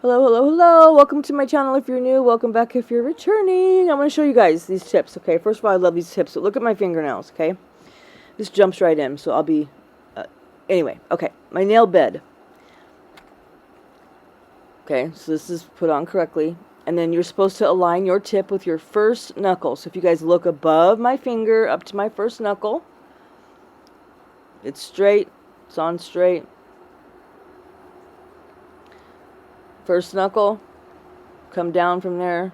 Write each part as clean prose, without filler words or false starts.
Hello, hello, hello. Welcome to my channel if you're new. Welcome back if you're returning. I'm going to show you guys these tips, okay? First of all, I love these tips. So look at my fingernails, okay? This jumps right in, so I'll be... anyway, okay. My nail bed. Okay, so this is put on correctly. And then you're supposed to align your tip with your first knuckle. So if you guys look above my finger up to my first knuckle, it's straight. It's on straight. First knuckle, come down from there.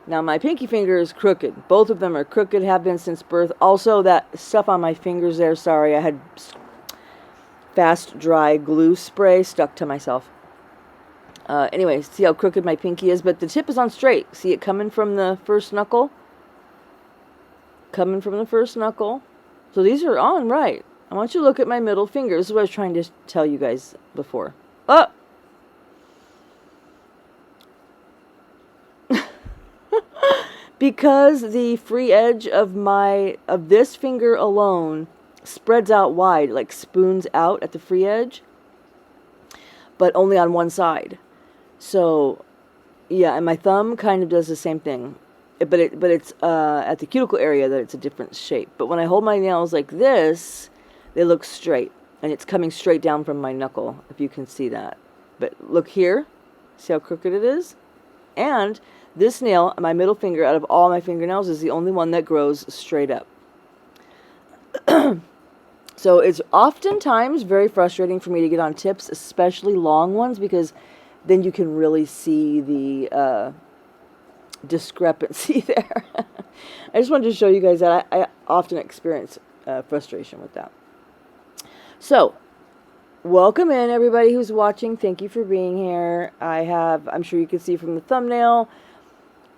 Now my pinky finger is crooked. Both of them are crooked, have been since birth. Also that stuff on my fingers there, sorry, I had fast dry glue spray stuck to myself. Anyway, see how crooked my pinky is, but the tip is on straight. See it coming from the first knuckle? Coming from the first knuckle. So these are on right. I want you to look at my middle finger. This is what I was trying to tell you guys before. Oh! Because the free edge of this finger alone spreads out wide, like spoons out at the free edge, but only on one side. So, yeah, and my thumb kind of does the same thing, but it's at the cuticle area that it's a different shape. But when I hold my nails like this, they look straight. And it's coming straight down from my knuckle, if you can see that. But look here. See how crooked it is? And this nail, my middle finger, out of all my fingernails, is the only one that grows straight up. So it's oftentimes very frustrating for me to get on tips, especially long ones, because then you can really see the discrepancy there. I just wanted to show you guys that I often experience frustration with that. So, welcome in everybody who's watching. Thank you for being here. I have, I'm sure you can see from the thumbnail,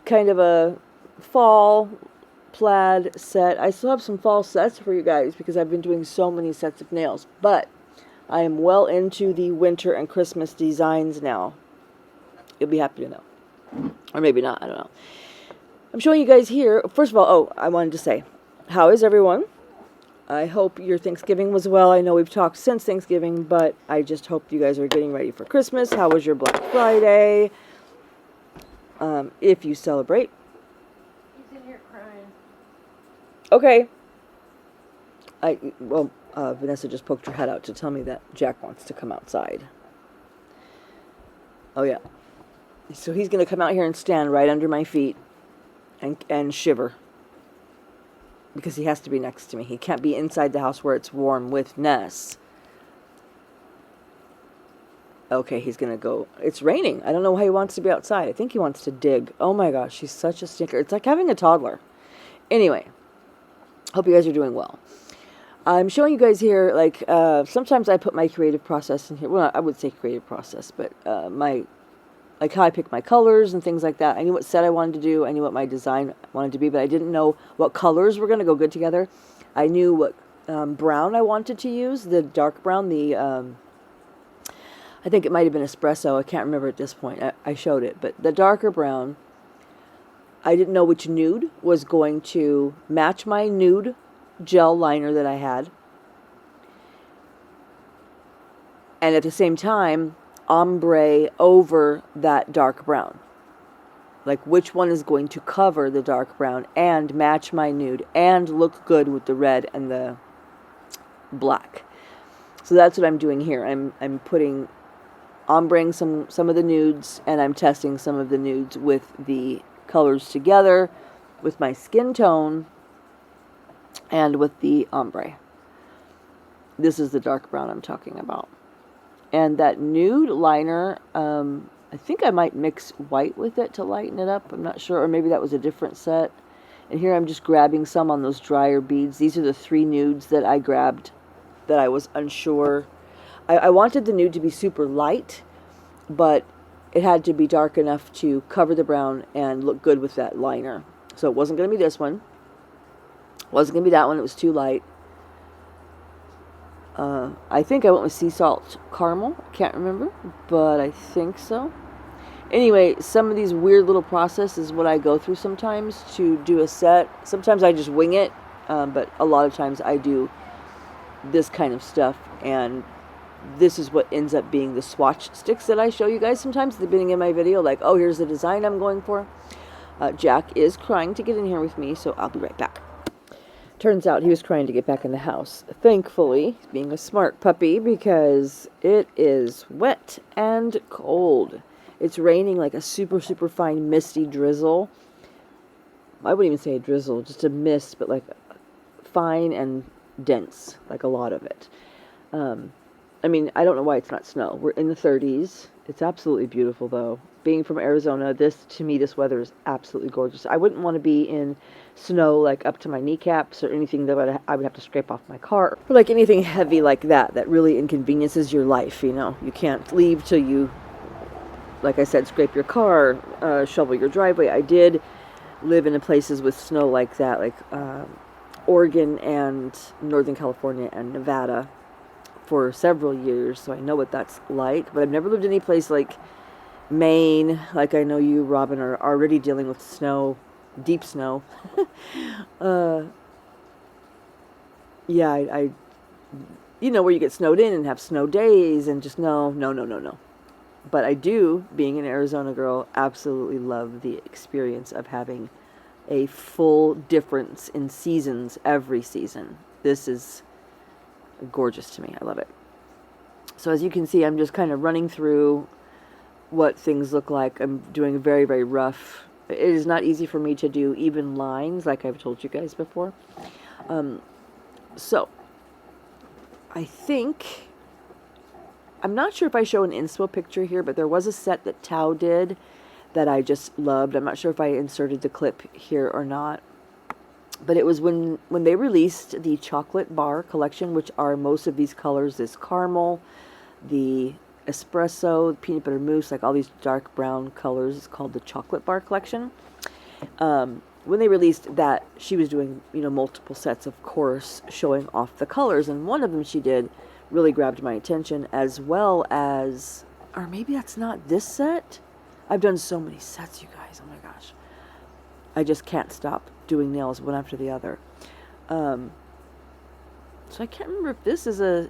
kind of a fall plaid set. I still have some fall sets for you guys because I've been doing so many sets of nails. But I am well into the winter and Christmas designs now. You'll be happy to know. Or maybe not, I don't know. I'm showing you guys here. First of all, I wanted to say, how is everyone? I hope your Thanksgiving was well. I know we've talked since Thanksgiving, but I just hope you guys are getting ready for Christmas. How was your Black Friday? If you celebrate. He's in here crying. Okay. Vanessa just poked her head out to tell me that Jack wants to come outside. Oh, yeah. So he's going to come out here and stand right under my feet and shiver. Because he has to be next to me. He can't be inside the house where it's warm with Ness. Okay, he's going to go. It's raining. I don't know why he wants to be outside. I think he wants to dig. Oh my gosh, he's such a stinker. It's like having a toddler. Anyway, hope you guys are doing well. I'm showing you guys here, like, sometimes I put my creative process in here. Well, I would say creative process, but like how I pick my colors and things like that. I knew what set I wanted to do. I knew what my design wanted to be, but I didn't know what colors were going to go good together. I knew what brown I wanted to use, the dark brown, I think it might have been espresso. I can't remember at this point. I showed it, but the darker brown, I didn't know which nude was going to match my nude gel liner that I had. And at the same time, ombre over that dark brown. Like which one is going to cover the dark brown and match my nude and look good with the red and the black. So that's what I'm doing here. I'm putting ombreing some of the nudes, and I'm testing some of the nudes with the colors together with my skin tone and with the ombre. This is the dark brown I'm talking about. And that nude liner, I think I might mix white with it to lighten it up. I'm not sure. Or maybe that was a different set. And here I'm just grabbing some on those drier beads. These are the 3 nudes that I grabbed that I was unsure. I wanted the nude to be super light, but it had to be dark enough to cover the brown and look good with that liner. So it wasn't going to be this one. It wasn't going to be that one. It was too light. I think I went with sea salt caramel. I can't remember, but I think so. Anyway, some of these weird little processes what I go through sometimes to do a set. Sometimes I just wing it, but a lot of times I do this kind of stuff, and this is what ends up being the swatch sticks that I show you guys sometimes at the beginning of my video, like, oh, here's the design I'm going for. Jack is crying to get in here with me, so I'll be right back. Turns out he was crying to get back in the house. Thankfully, being a smart puppy, because it is wet and cold. It's raining like a super, super fine misty drizzle. I wouldn't even say a drizzle, just a mist, but like fine and dense, like a lot of it. I mean, I don't know why it's not snow. We're in the 30s. It's absolutely beautiful, though. Being from Arizona, to me, this weather is absolutely gorgeous. I wouldn't want to be in snow, like, up to my kneecaps or anything that I would have to scrape off my car. Or, like, anything heavy like that really inconveniences your life, you know. You can't leave till you, like I said, scrape your car, shovel your driveway. I did live in places with snow like that, like Oregon and Northern California and Nevada for several years, so I know what that's like. But I've never lived any place like Maine, like I know you, Robin, are already dealing with snow, deep snow. Yeah, I you know, where you get snowed in and have snow days and just no. But I do, being an Arizona girl, absolutely love the experience of having a full difference in seasons every season. This is gorgeous to me. I love it. So as you can see, I'm just kind of running through what things look like. I'm doing very, very rough. It is not easy for me to do even lines, like I've told you guys before. So I think, I'm not sure if I show an inspo picture here, but there was a set that Tao did that I just loved. I'm not sure if I inserted the clip here or not. But it was when they released the chocolate bar collection, which are most of these colors, this caramel, the espresso, peanut butter mousse, like all these dark brown colors. It's called the chocolate bar collection. When they released that, she was doing, you know, multiple sets, of course, showing off the colors. And one of them she did really grabbed my attention, as well as, or maybe that's not this set. I've done so many sets, you guys. Oh my gosh. I just can't stop doing nails one after the other. So I can't remember if this is a...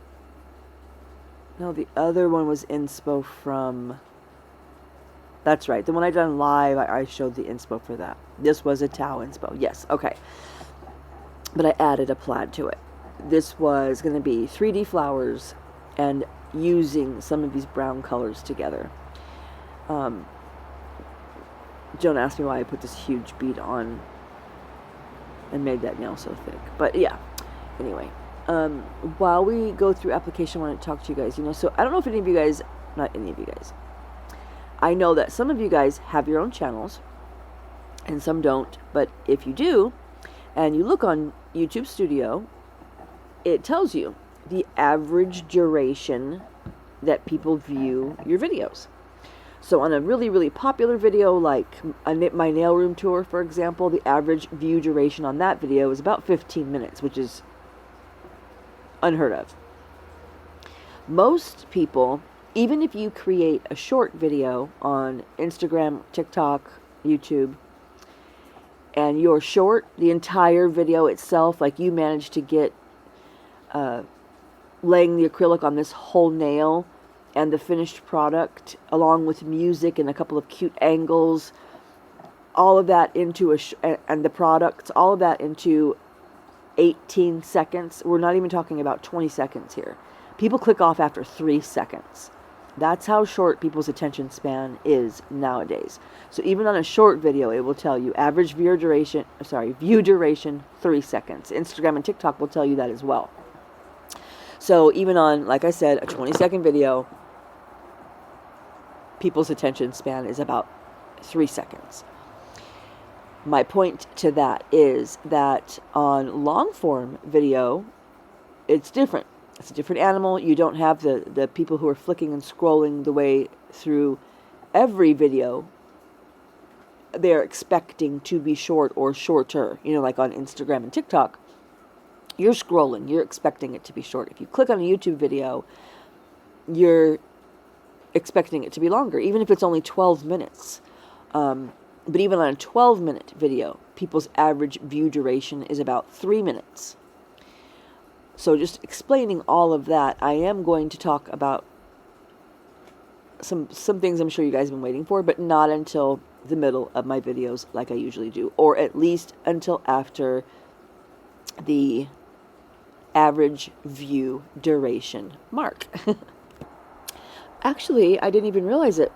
No, the other one was inspo from... That's right. The one I done live, I showed the inspo for that. This was a Tao inspo. Yes, okay. But I added a plaid to it. This was going to be 3D flowers and using some of these brown colors together. Joan asked me why I put this huge bead on and made that nail so thick. But yeah, anyway, while we go through application, I want to talk to you guys, you know, so I don't know if any of you guys, not any of you guys, I know that some of you guys have your own channels and some don't, but if you do, and you look on YouTube Studio, it tells you the average duration that people view your videos. So on a really, really popular video, like my nail room tour, for example, the average view duration on that video is about 15 minutes, which is unheard of. Most people, even if you create a short video on Instagram, TikTok, YouTube, and you're short, the entire video itself, like you managed to get laying the acrylic on this whole nail and the finished product, along with music and a couple of cute angles, all of that into and the products, all of that into 18 seconds. We're not even talking about 20 seconds here. People click off after 3 seconds. That's how short people's attention span is nowadays. So even on a short video, it will tell you average view duration 3 seconds. Instagram and TikTok will tell you that as well. So even on, like I said, a 20-second video, people's attention span is about 3 seconds. My point to that is that on long form video, it's different. It's a different animal. You don't have the people who are flicking and scrolling the way through every video. They're expecting to be short or shorter. You know, like on Instagram and TikTok, you're scrolling. You're expecting it to be short. If you click on a YouTube video, you're expecting it to be longer, even if it's only 12 minutes. But even on a 12-minute video, people's average view duration is about 3 minutes. So just explaining all of that, I am going to talk about some things I'm sure you guys have been waiting for, but not until the middle of my videos like I usually do, or at least until after the average view duration mark. Actually, I didn't even realize it.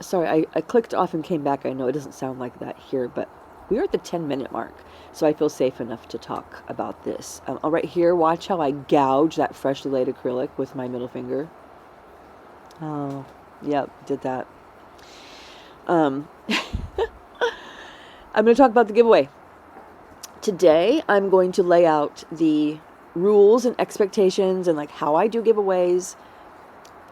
Sorry, I clicked off and came back. I know it doesn't sound like that here, but we are at the 10-minute mark, so I feel safe enough to talk about this. Right here, watch how I gouge that freshly laid acrylic with my middle finger. Oh, yep, did that. I'm going to talk about the giveaway. Today, I'm going to lay out the rules and expectations and like how I do giveaways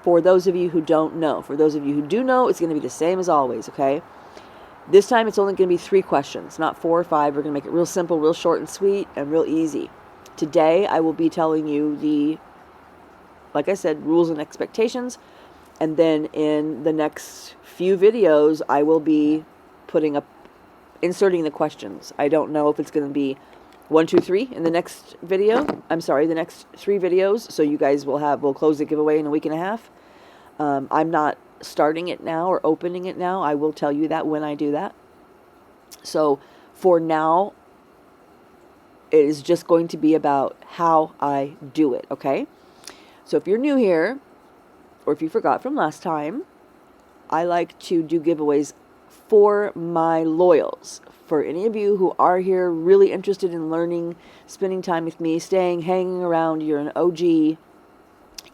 for those of you who don't know. For those of you who do know, it's going to be the same as always, okay? This time, it's only going to be 3 questions, not 4 or 5. We're going to make it real simple, real short and sweet, and real easy. Today, I will be telling you the, like I said, rules and expectations. And then in the next few videos, I will be inserting the questions. I don't know if it's going to be 1, 2, 3 in the next video. I'm sorry, the next 3 videos. So you guys we'll close the giveaway in a week and a half. I'm not starting it now or opening it now. I will tell you that when I do that. So for now, it is just going to be about how I do it, okay? So if you're new here, or if you forgot from last time, I like to do giveaways for my loyals. For any of you who are here really interested in learning, spending time with me, hanging around, you're an OG.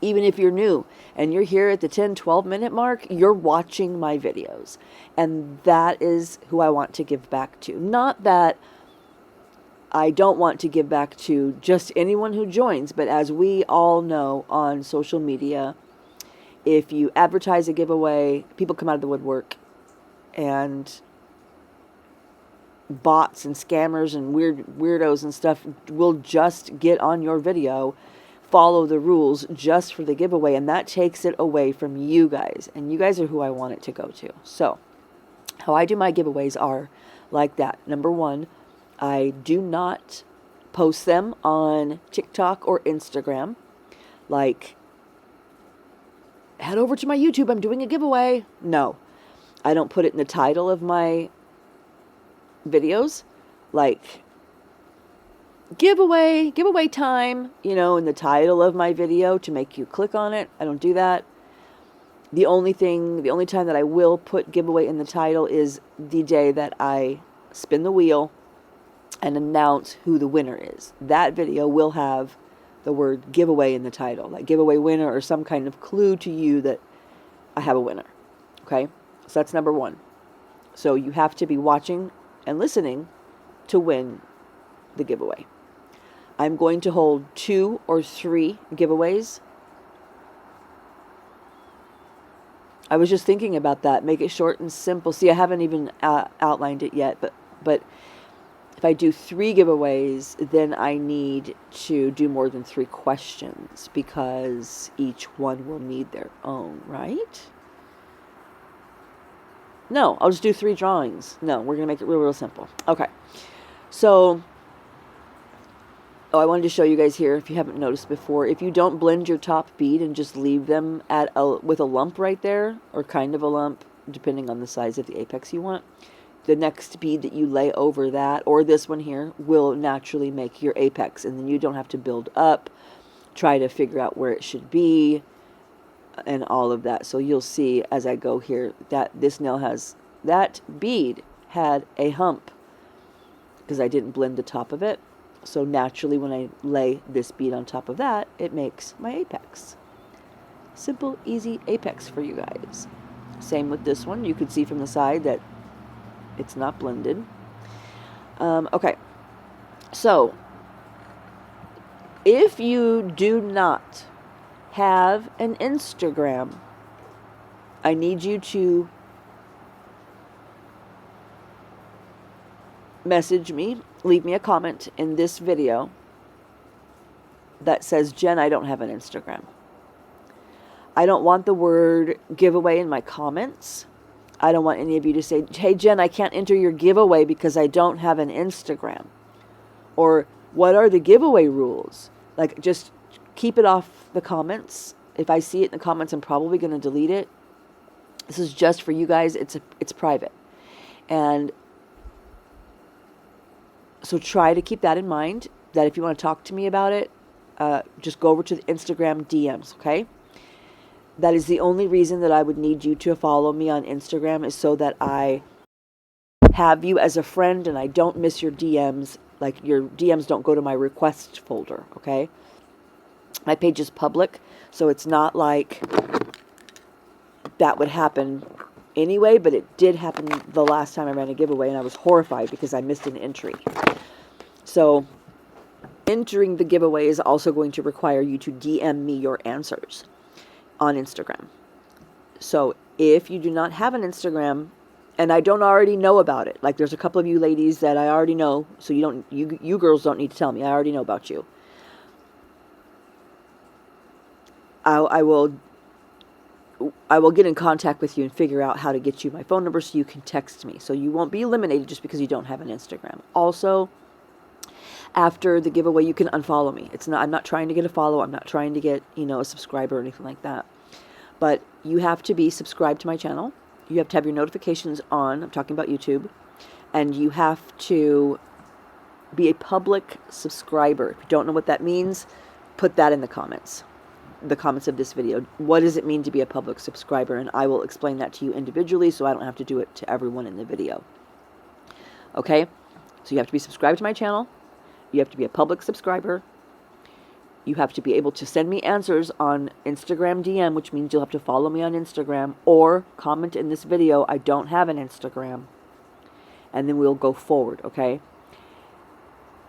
Even if you're new and you're here at the 10-12 minute mark, you're watching my videos. And that is who I want to give back to. Not that I don't want to give back to just anyone who joins, but as we all know on social media, if you advertise a giveaway, people come out of the woodwork, and bots and scammers and weirdos and stuff will just get on your video, follow the rules just for the giveaway, and that takes it away from you guys, and you guys are who I want it to go to. So how I do my giveaways are like that. Number 1, I do not post them on TikTok or Instagram, like, head over to my YouTube, I'm doing a giveaway. No, I don't put it in the title of my videos, like, giveaway time, in the title of my video to make you click on it. I don't do that. The only time that I will put giveaway in the title is the day that I spin the wheel and announce who the winner is. That video will have the word giveaway in the title, like giveaway winner, or some kind of clue to you that I have a winner. Okay, so that's number 1. So you have to be watching and listening to win the giveaway. I'm going to hold 2 or 3 giveaways. I was just thinking about that. Make it short and simple. See, I haven't even outlined it yet, but if I do 3 giveaways, then I need to do more than 3 questions, because each one will need their own, right? No, I'll just do 3 drawings. No, we're going to make it real simple. Okay. So, I wanted to show you guys here, if you haven't noticed before, if you don't blend your top bead and just leave them with a lump right there, or kind of a lump, depending on the size of the apex you want, the next bead that you lay over that, or this one here, will naturally make your apex, and then you don't have to build up, try to figure out where it should be, and all of that. So you'll see as I go here that that bead had a hump because I didn't blend the top of it. So naturally, when I lay this bead on top of that, it makes my apex. Simple, easy apex for you guys. Same with this one. You could see from the side that it's not blended. Okay, so if you do not have an Instagram, I need you to message me, leave me a comment in this video that says, Jen, I don't have an Instagram. I don't want the word giveaway in my comments. I don't want any of you to say, hey, Jen, I can't enter your giveaway because I don't have an Instagram. Or, what are the giveaway rules? Like, just keep it off the comments. If I see it in the comments, I'm probably going to delete it. This is just for you guys. It's private. And so try to keep that in mind, that if you want to talk to me about it, just go over to the Instagram DMs, okay? That is the only reason that I would need you to follow me on Instagram, is so that I have you as a friend and I don't miss your DMs. Like, your DMs don't go to my request folder, okay? My page is public, so it's not like that would happen anyway, but it did happen the last time I ran a giveaway, and I was horrified because I missed an entry. So entering the giveaway is also going to require you to DM me your answers on Instagram. So if you do not have an Instagram, and I don't already know about it, like there's a couple of you ladies that I already know, so you girls don't need to tell me. I already know about you. I will get in contact with you and figure out how to get you my phone number so you can text me. So you won't be eliminated just because you don't have an Instagram. Also, after the giveaway, you can unfollow me. I'm not trying to get a follow. I'm not trying to get, a subscriber or anything like that. But you have to be subscribed to my channel. You have to have your notifications on. I'm talking about YouTube. And you have to be a public subscriber. If you don't know what that means, put that in the comments of this video. What does it mean to be a public subscriber? And I will explain that to you individually, so I don't have to do it to everyone in the video. Okay? So you have to be subscribed to my channel. You have to be a public subscriber. You have to be able to send me answers on Instagram DM, which means you'll have to follow me on Instagram or comment in this video, I don't have an Instagram. And then we'll go forward, okay?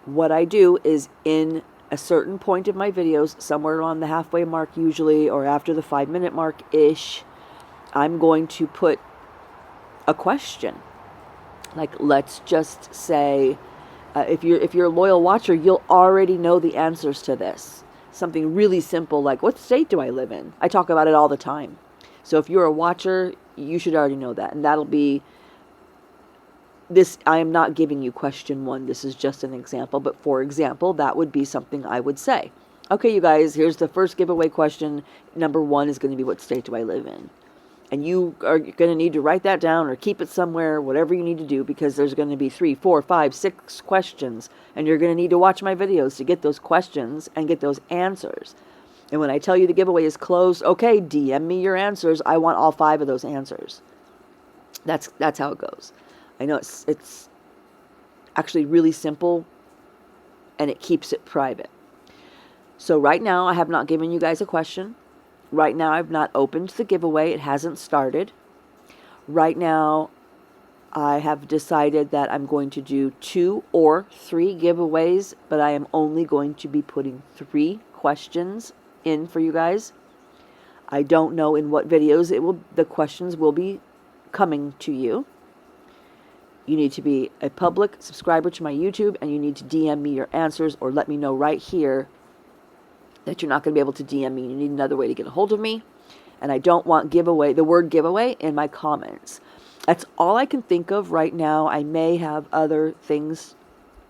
What I do is, in a certain point of my videos, somewhere on the halfway mark usually, or after the 5-minute mark-ish, I'm going to put a question. Like, let's just say, if you're a loyal watcher, you'll already know the answers to this. Something really simple like, what state do I live in? I talk about it all the time. So if you're a watcher, you should already know that. And that'll be this. I am not giving you question 1. This is just an example. But for example, that would be something I would say. Okay, you guys, here's the first giveaway question. Number 1 is going to be, what state do I live in? And you are going to need to write that down or keep it somewhere, whatever you need to do, because there's going to be 3, 4, 5, 6 questions. And you're going to need to watch my videos to get those questions and get those answers. And when I tell you the giveaway is closed, okay, DM me your answers. I want all 5 of those answers. That's how it goes. I know it's actually really simple, and it keeps it private. So right now, I have not given you guys a question. Right now, I've not opened the giveaway. It hasn't started. Right now, I have decided that I'm going to do 2 or 3 giveaways, but I am only going to be putting 3 questions in for you guys. I don't know in what videos the questions will be coming to you. You need to be a public subscriber to my YouTube, and you need to DM me your answers, or let me know right here that you're not going to be able to DM me. You need another way to get a hold of me. And I don't want the word giveaway in my comments. That's all I can think of right now. I may have other things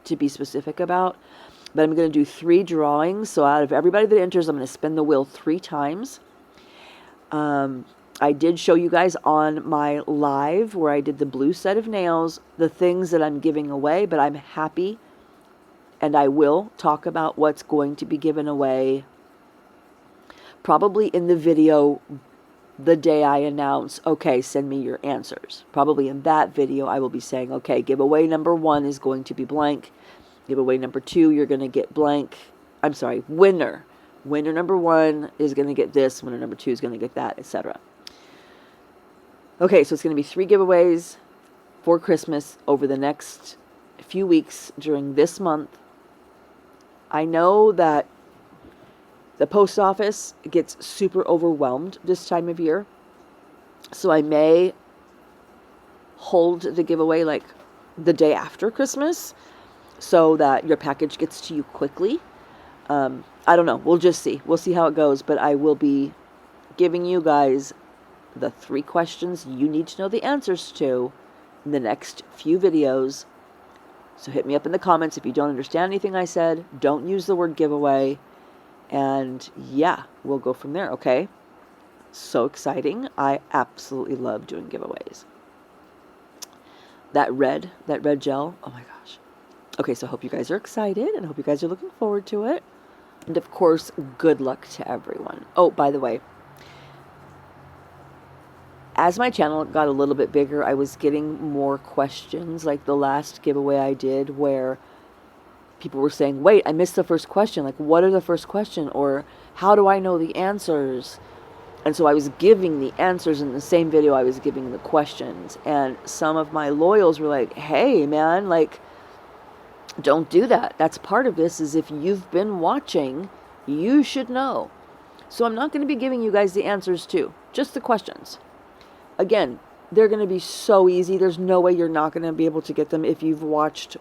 to be specific about, but I'm going to do 3 drawings. So out of everybody that enters, I'm going to spin the wheel 3 times. I did show you guys on my live where I did the blue set of nails, the things that I'm giving away, but I'm happy. And I will talk about what's going to be given away probably in the video the day I announce, okay, send me your answers. Probably in that video I will be saying, okay, giveaway number 1 is going to be blank. Giveaway number 2, you're going to get blank. I'm sorry, winner. Winner number 1 is going to get this. Winner number 2 is going to get that, etc. Okay, so it's going to be 3 giveaways for Christmas over the next few weeks during this month. I know that the post office gets super overwhelmed this time of year, so I may hold the giveaway like the day after Christmas so that your package gets to you quickly. I don't know. We'll just see. We'll see how it goes, but I will be giving you guys the 3 questions you need to know the answers to in the next few videos. So hit me up in the comments if you don't understand anything I said. Don't use the word giveaway. And yeah, we'll go from there, okay? So exciting. I absolutely love doing giveaways. That red gel, oh my gosh. Okay, so I hope you guys are excited and I hope you guys are looking forward to it. And of course, good luck to everyone. Oh, by the way, as my channel got a little bit bigger, I was getting more questions, like the last giveaway I did where people were saying, wait, I missed the first question. Like, what are the first question? Or how do I know the answers? And so I was giving the answers in the same video I was giving the questions. And some of my loyals were like, hey, man, like, don't do that. That's part of this, is if you've been watching, you should know. So I'm not going to be giving you guys the answers too, just the questions. Again, they're going to be so easy. There's no way you're not going to be able to get them if you've watched.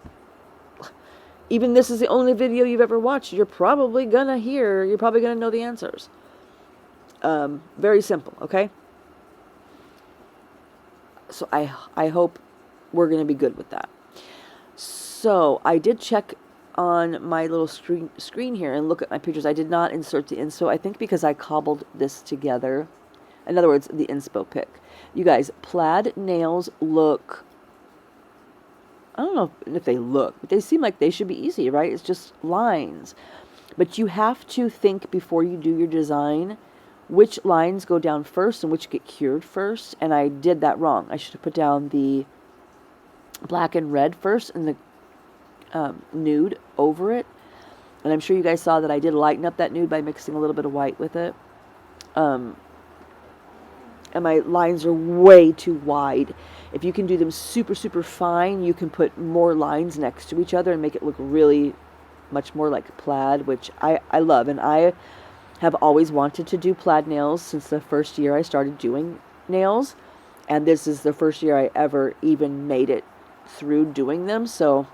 Even this is the only video you've ever watched, you're probably going to know the answers. Very simple, okay? So I hope we're going to be good with that. So I did check on my little screen here and look at my pictures. I did not insert the inspo, I think because I cobbled this together. In other words, the inspo pic. You guys, plaid nails look, I don't know if they look, but they seem like they should be easy, right? It's just lines. But you have to think before you do your design which lines go down first and which get cured first. And I did that wrong. I should have put down the black and red first and the nude over it. And I'm sure you guys saw that I did lighten up that nude by mixing a little bit of white with it. And my lines are way too wide. If you can do them super, super fine, you can put more lines next to each other and make it look really much more like plaid, which I love. And I have always wanted to do plaid nails since the first year I started doing nails. And this is the first year I ever even made it through doing them. So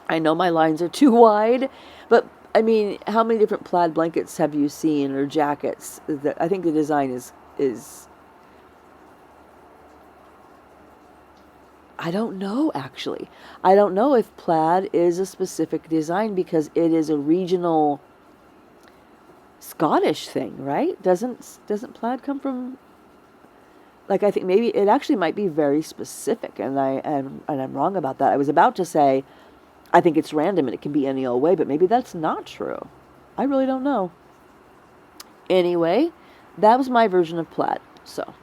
I know my lines are too wide, but I mean, how many different plaid blankets have you seen, or jackets? I think the design is I don't know, actually. I don't know if plaid is a specific design because it is a regional Scottish thing, right? Doesn't plaid come from, like, I think maybe it actually might be very specific, and I'm wrong about that. I was about to say I think it's random and it can be any old way, but maybe that's not true. I really don't know. Anyway, that was my version of plaid. So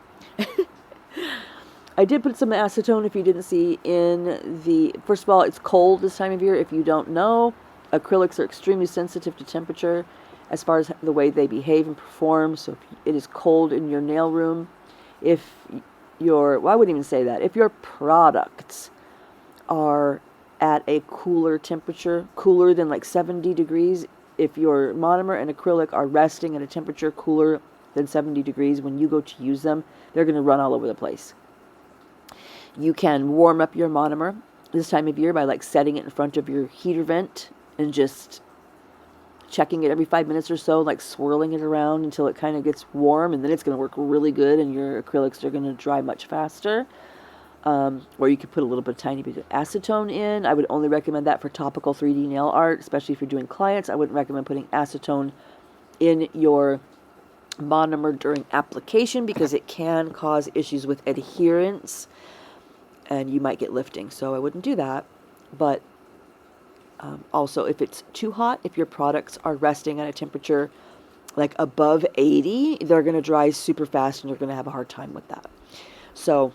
I did put some acetone, if you didn't see, in the... First of all, it's cold this time of year. If you don't know, acrylics are extremely sensitive to temperature as far as the way they behave and perform. So if it is cold in your nail room, if your... Well, I wouldn't even say that. If your products are at a cooler temperature, cooler than like 70 degrees, if your monomer and acrylic are resting at a temperature cooler than 70 degrees, when you go to use them, they're going to run all over the place. You can warm up your monomer this time of year by like setting it in front of your heater vent and just checking it every 5 minutes or so, like swirling it around until it kind of gets warm, and then it's going to work really good and your acrylics are going to dry much faster. Or you could put a little bit, tiny bit of acetone in. I would only recommend that for topical 3D nail art, especially if you're doing clients. I wouldn't recommend putting acetone in your monomer during application because it can cause issues with adherence and you might get lifting, so I wouldn't do that. But also, if it's too hot, if your products are resting at a temperature like above 80, they're going to dry super fast and you're going to have a hard time with that. So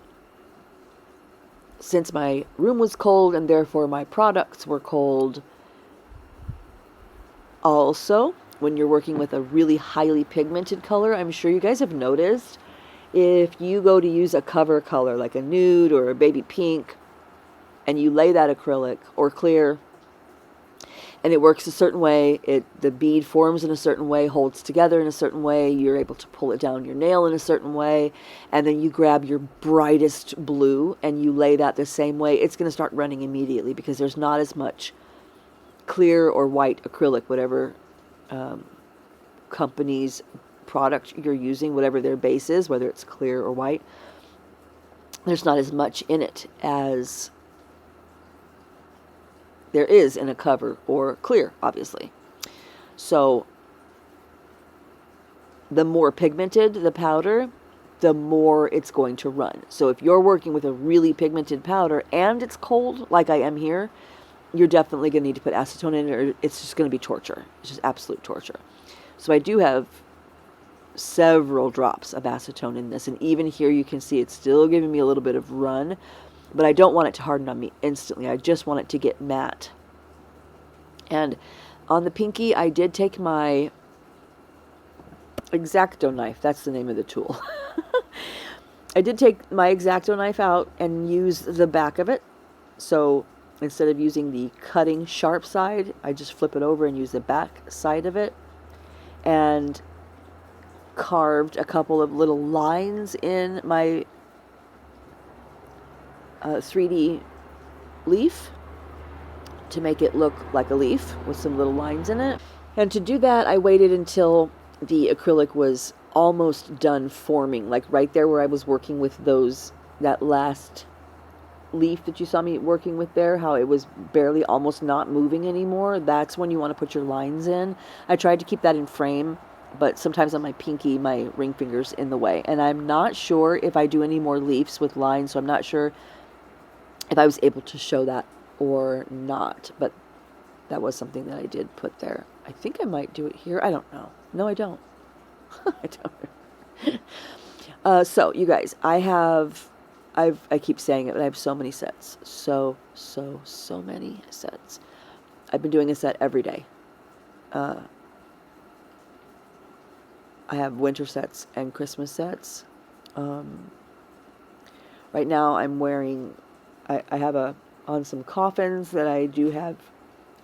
since my room was cold and therefore my products were cold, also, when you're working with a really highly pigmented color, I'm sure you guys have noticed, if you go to use a cover color like a nude or a baby pink and you lay that acrylic or clear and it works a certain way, the bead forms in a certain way, holds together in a certain way, you're able to pull it down your nail in a certain way, and then you grab your brightest blue and you lay that the same way, it's going to start running immediately because there's not as much clear or white acrylic, whatever company's product you're using, whatever their base is, whether it's clear or white, there's not as much in it as there is in a cover or clear, obviously. So the more pigmented the powder, the more it's going to run. So if you're working with a really pigmented powder and it's cold, like I am here, you're definitely going to need to put acetone in it, or it's just going to be torture. It's just absolute torture. So I do have several drops of acetone in this, and even here you can see it's still giving me a little bit of run, but I don't want it to harden on me instantly. I just want it to get matte. And on the pinky, I did take my X-Acto knife. That's the name of the tool. I did take my X-Acto knife out and use the back of it. So instead of using the cutting sharp side, I just flip it over and use the back side of it, and carved a couple of little lines in my 3D leaf to make it look like a leaf with some little lines in it. And to do that, I waited until the acrylic was almost done forming, like right there where I was working with that last leaf that you saw me working with there, how it was barely almost not moving anymore. That's when you want to put your lines in. I tried to keep that in frame, but sometimes on my pinky, my ring finger's in the way. And I'm not sure if I do any more leaves with lines, so I'm not sure if I was able to show that or not, but that was something that I did put there. I think I might do it here. I don't know. No, I don't. I don't. So you guys, I keep saying it, but I have so many sets. So many sets. I've been doing a set every day. I have winter sets and Christmas sets. Right now I'm wearing, I have on some coffins that I do have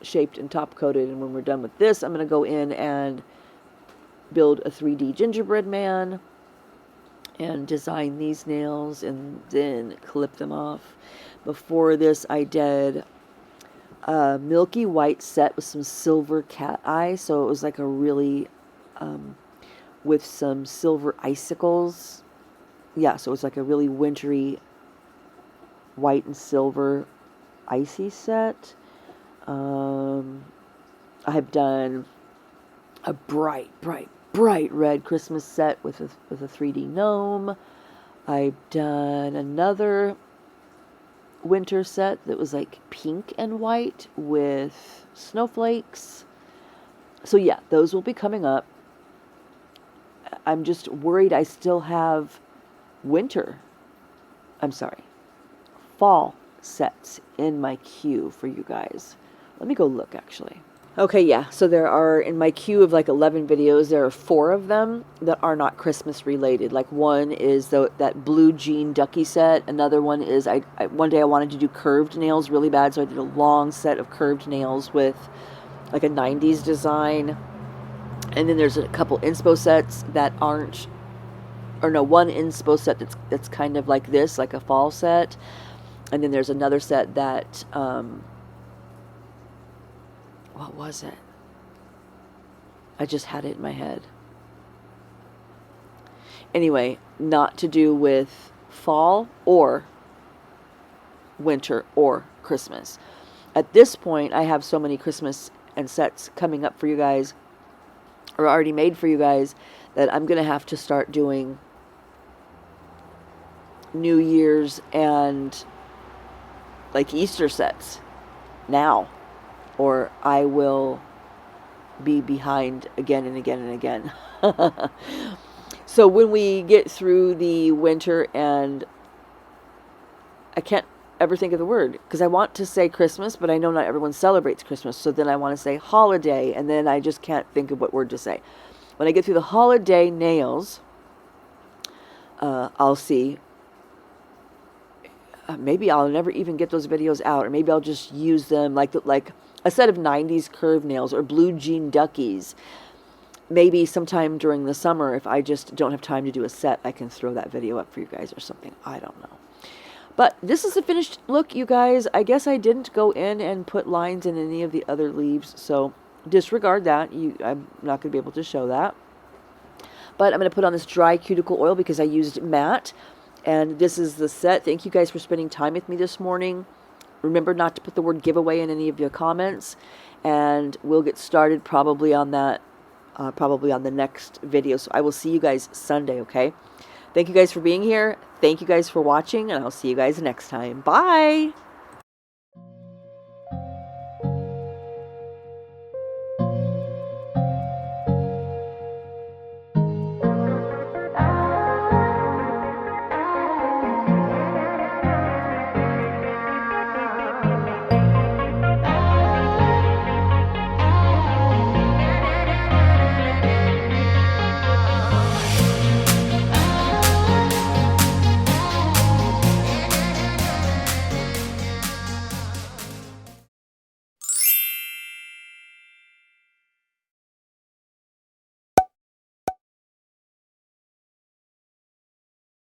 shaped and top coated, and when we're done with this, I'm going to go in and build a 3D gingerbread man and design these nails and then clip them off. Before this, I did a milky white set with some silver cat eye, so it was like a really with some silver icicles. Yeah, so it's like a really wintry white and silver icy set. I have done a bright red Christmas set with a 3D gnome. I've done another winter set that was like pink and white with snowflakes. So yeah, those will be coming up. I'm just worried I still have fall sets in my queue for you guys. Let me go look actually. Okay, yeah, so there are, in my queue of like 11 videos, there are 4 of them that are not Christmas related. Like one is that blue jean ducky set. Another one is, one day I wanted to do curved nails really bad, so I did a long set of curved nails with like a 90s design. And then there's a couple inspo sets that aren't, or no, one inspo set that's kind of like this, like a fall set. And then there's another set that, what was it? I just had it in my head. Anyway, not to do with fall or winter or Christmas. At this point, I have so many Christmas and sets coming up for you guys, or already made for you guys, that I'm going to have to start doing New Year's and like Easter sets now, or I will be behind again and again and again. So when we get through the winter, and I can't ever think of the word because I want to say Christmas, but I know not everyone celebrates Christmas, so then I want to say holiday, and then I just can't think of what word to say. When I get through the holiday nails, I'll see. Maybe I'll never even get those videos out, or maybe I'll just use them like a set of 90s curved nails or blue jean duckies. Maybe sometime during the summer, if I just don't have time to do a set, I can throw that video up for you guys or something. I don't know. But this is the finished look, you guys. I guess I didn't go in and put lines in any of the other leaves, so disregard that. I'm not going to be able to show that. But I'm going to put on this dry cuticle oil because I used matte. And this is the set. Thank you guys for spending time with me this morning. Remember not to put the word giveaway in any of your comments. And we'll get started probably on that probably on the next video. So I will see you guys Sunday, okay? Thank you guys for being here. Thank you guys for watching, and I'll see you guys next time. Bye!